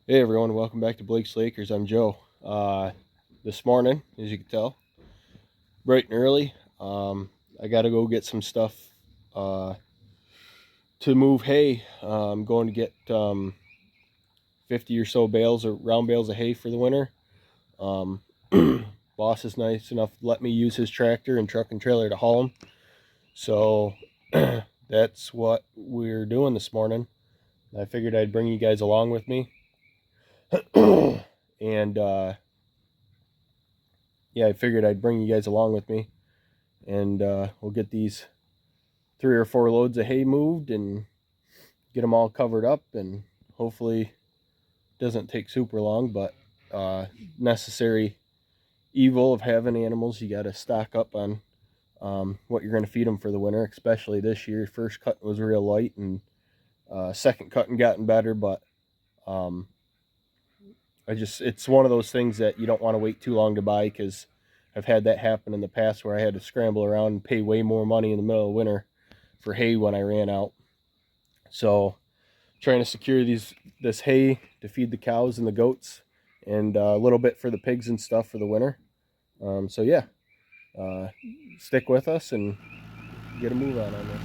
Hey everyone, welcome back to Blakeslee. I'm Joe. This morning, as you can tell, bright and early, I got to go get some stuff to move hay. I'm going to get 50 or so bales or round bales of hay for the winter. Um, Boss is nice enough to let me use his tractor and truck and trailer to haul them. So that's what we're doing this morning. I figured I'd bring you guys along with me. and yeah, I figured I'd bring you guys along with me, and we'll get these 3 or 4 loads of hay moved and get them all covered up, and hopefully it doesn't take super long, but necessary evil of having animals. You got to stock up on what you're going to feed them for the winter, especially this year. First cutting was real light, and second cutting gotten better, but um, it's one of those things that you don't want to wait too long to buy, because I've had that happen in the past where I had to scramble around and pay way more money in the middle of winter for hay when I ran out. So trying to secure this hay to feed the cows and the goats, and a little bit for the pigs and stuff for the winter. So yeah, stick with us and get a move on this.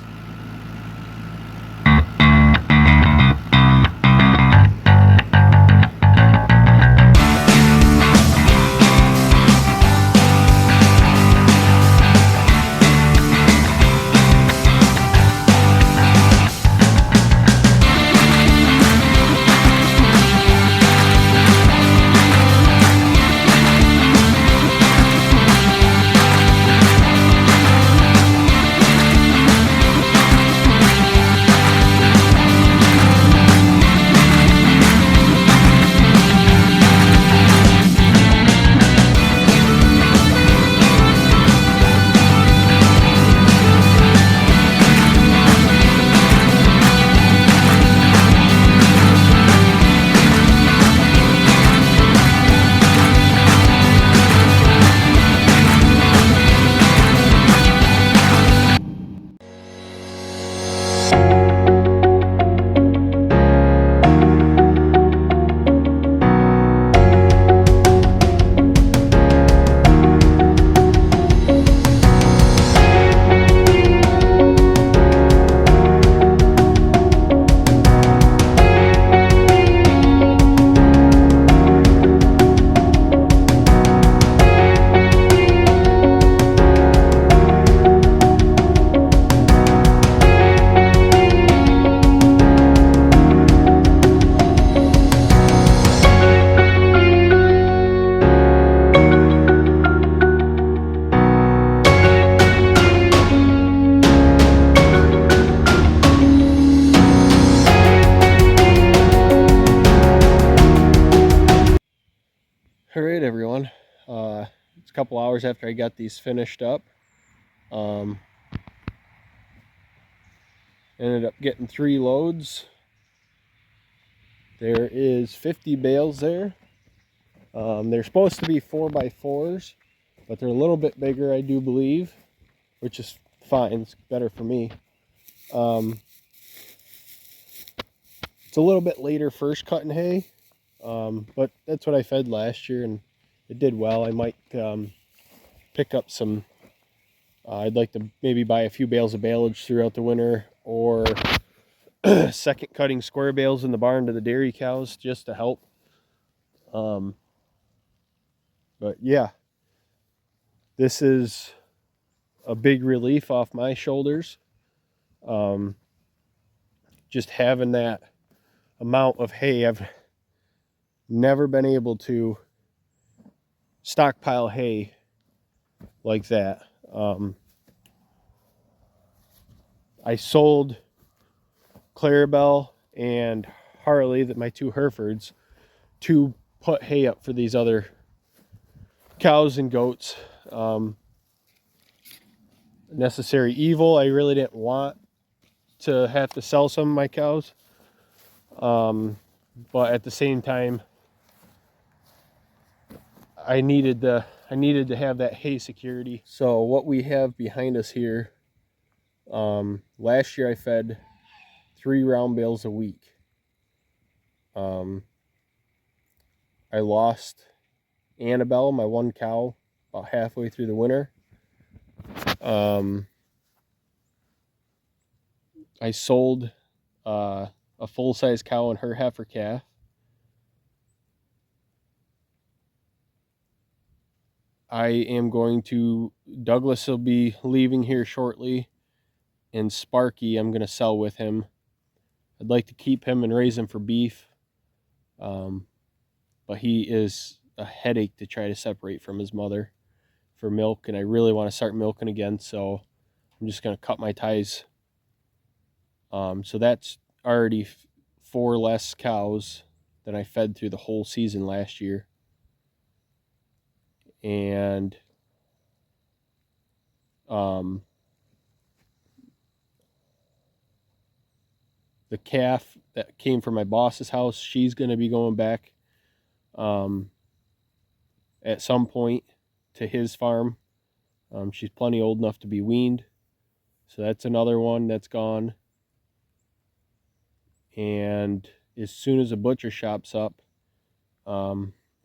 All right, everyone. It's a couple hours after I got these finished up. Um, Ended up getting 3 loads. There is 50 bales there. They're supposed to be 4x4s, but they're a little bit bigger, I do believe, which is fine. It's better for me. It's a little bit later first cutting hay, but that's what I fed last year, and it did well. I might pick up some. I'd like to maybe buy a few bales of baleage throughout the winter, or second cutting square bales in the barn to the dairy cows just to help. But yeah, this is a big relief off my shoulders. Just having that amount of hay. I've never been able to stockpile hay like that. I sold Clarabelle and Harley, that my 2 Herefords, to put hay up for these other cows and goats. Necessary evil. I really didn't want to have to sell some of my cows, but at the same time, I needed to have that hay security. So what we have behind us here, last year I fed 3 round bales a week. I lost Annabelle, my one cow, about halfway through the winter. I sold a full-size cow and her heifer calf. I am going to, Douglas will be leaving here shortly, and Sparky I'm going to sell with him. I'd like to keep him and raise him for beef, but he is a headache to try to separate from his mother for milk, and I really want to start milking again, so I'm just going to cut my ties. So that's already 4 less cows than I fed through the whole season last year. And the calf that came from my boss's house, she's going to be going back at some point to his farm. She's plenty old enough to be weaned. So that's another one that's gone. And as soon as the butcher shop's up,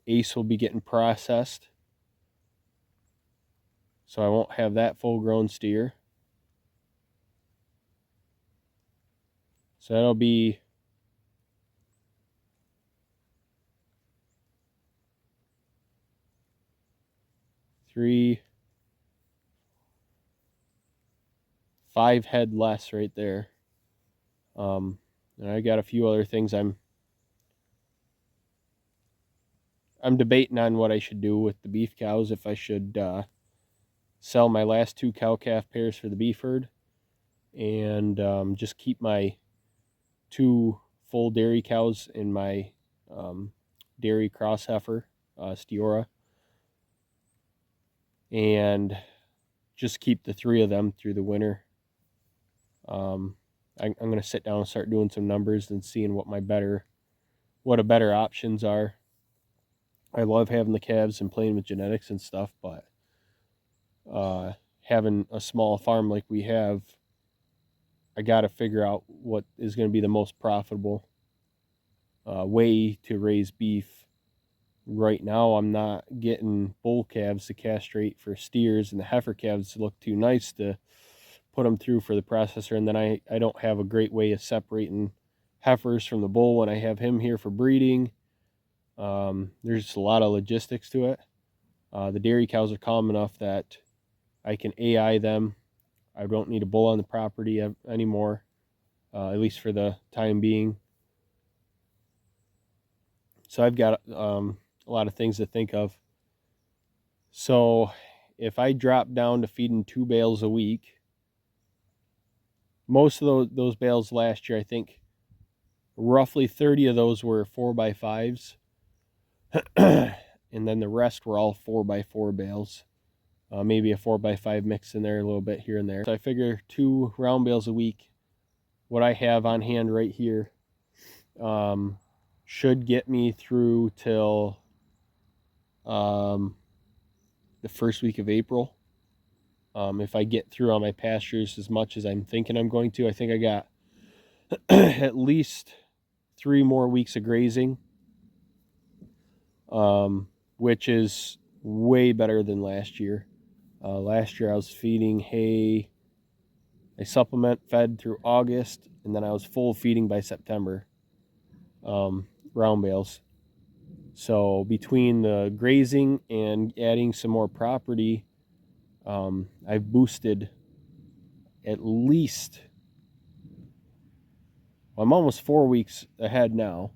Ace will be getting processed. So I won't have that full-grown steer. So that'll be five head less right there. And I got a few other things I'm debating on what I should do with the beef cows. If I should sell my last 2 cow-calf pairs for the beef herd and just keep my 2 full dairy cows in my dairy cross heifer, Stiora, and just keep the 3 of them through the winter. I'm going to sit down and start doing some numbers and seeing what a better options are. I love having the calves and playing with genetics and stuff, but having a small farm like we have, I got to figure out what is going to be the most profitable way to raise beef. Right now, I'm not getting bull calves to castrate for steers, and the heifer calves look too nice to put them through for the processor. And then I don't have a great way of separating heifers from the bull when I have him here for breeding. There's just a lot of logistics to it. The dairy cows are calm enough that I can AI them. I don't need a bull on the property anymore, at least for the time being. So I've got a lot of things to think of. So if I drop down to feeding 2 bales a week, most of those bales last year, I think roughly 30 of those were 4x5s. And then the rest were all 4x4 bales. Maybe a 4x5 mix in there a little bit here and there. So I figure 2 round bales a week, what I have on hand right here, should get me through till the first week of April. If I get through on my pastures as much as I'm thinking I'm going to, I think I got at least 3 more weeks of grazing, which is way better than last year. Last year I was feeding hay. I supplement fed through August, and then I was full feeding by September, round bales. So between the grazing and adding some more property, I've boosted at least, well, I'm almost 4 weeks ahead now.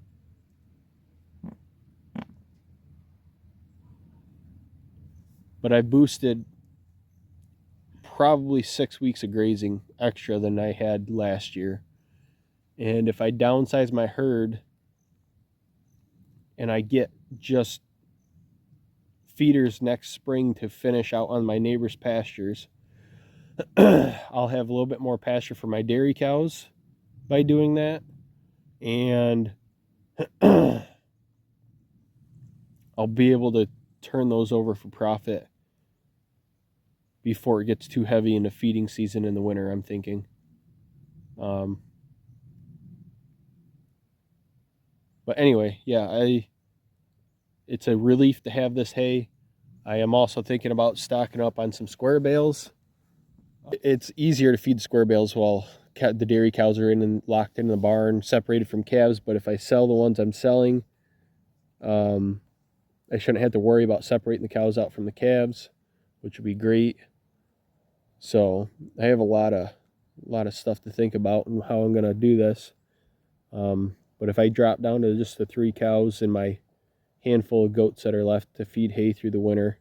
But I boosted probably 6 weeks of grazing extra than I had last year. And if I downsize my herd and I get just feeders next spring to finish out on my neighbor's pastures, I'll have a little bit more pasture for my dairy cows by doing that. And I'll be able to turn those over for profit before it gets too heavy in the feeding season in the winter, I'm thinking. But anyway, yeah, it's a relief to have this hay. I am also thinking about stocking up on some square bales. It's easier to feed square bales while the dairy cows are in and locked in the barn, separated from calves. But if I sell the ones I'm selling, I shouldn't have to worry about separating the cows out from the calves, which would be great. So I have a lot of stuff to think about and how I'm going to do this. But if I drop down to just the 3 cows and my handful of goats that are left to feed hay through the winter,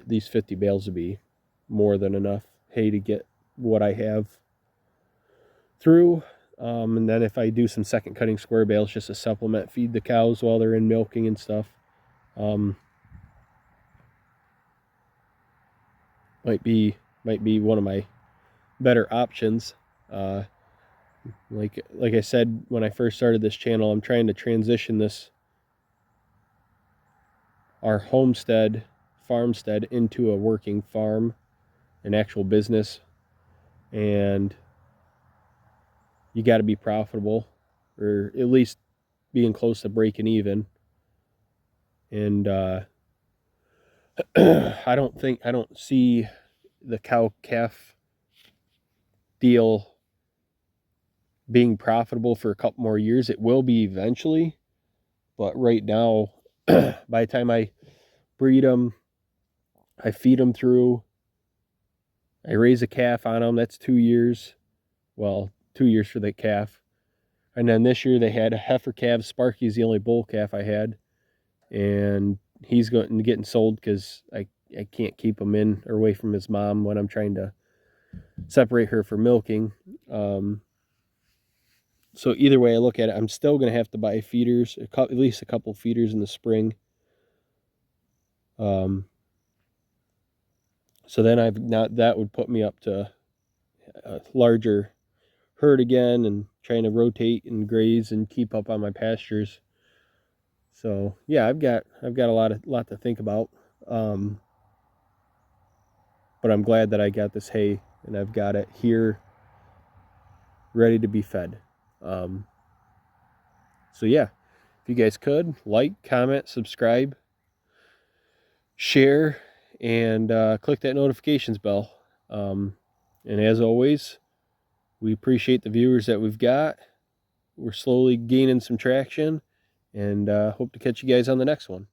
these 50 bales would be more than enough hay to get what I have through. And then if I do some second cutting square bales just to supplement feed the cows while they're in milking and stuff, might be one of my better options. Like I said when I first started this channel, I'm trying to transition our farmstead into a working farm, an actual business, and you got to be profitable, or at least being close to breaking even. And I don't see the cow-calf deal being profitable for a couple more years. It will be eventually, but right now, by the time I breed them, I feed them through, I raise a calf on them, that's 2 years. Well, 2 years for the calf. And then this year they had a heifer calf. Sparky's the only bull calf I had, and he's getting sold because I can't keep him in or away from his mom when I'm trying to separate her for milking. So either way I look at it, I'm still going to have to buy feeders, at least a couple feeders in the spring. So then that would put me up to a larger herd again, and trying to rotate and graze and keep up on my pastures. So yeah, I've got a lot to think about. But I'm glad that I got this hay and I've got it here ready to be fed. So yeah, if you guys could like, comment, subscribe, share, and click that notifications bell. And as always, we appreciate the viewers that we've got. We're slowly gaining some traction, and hope to catch you guys on the next one.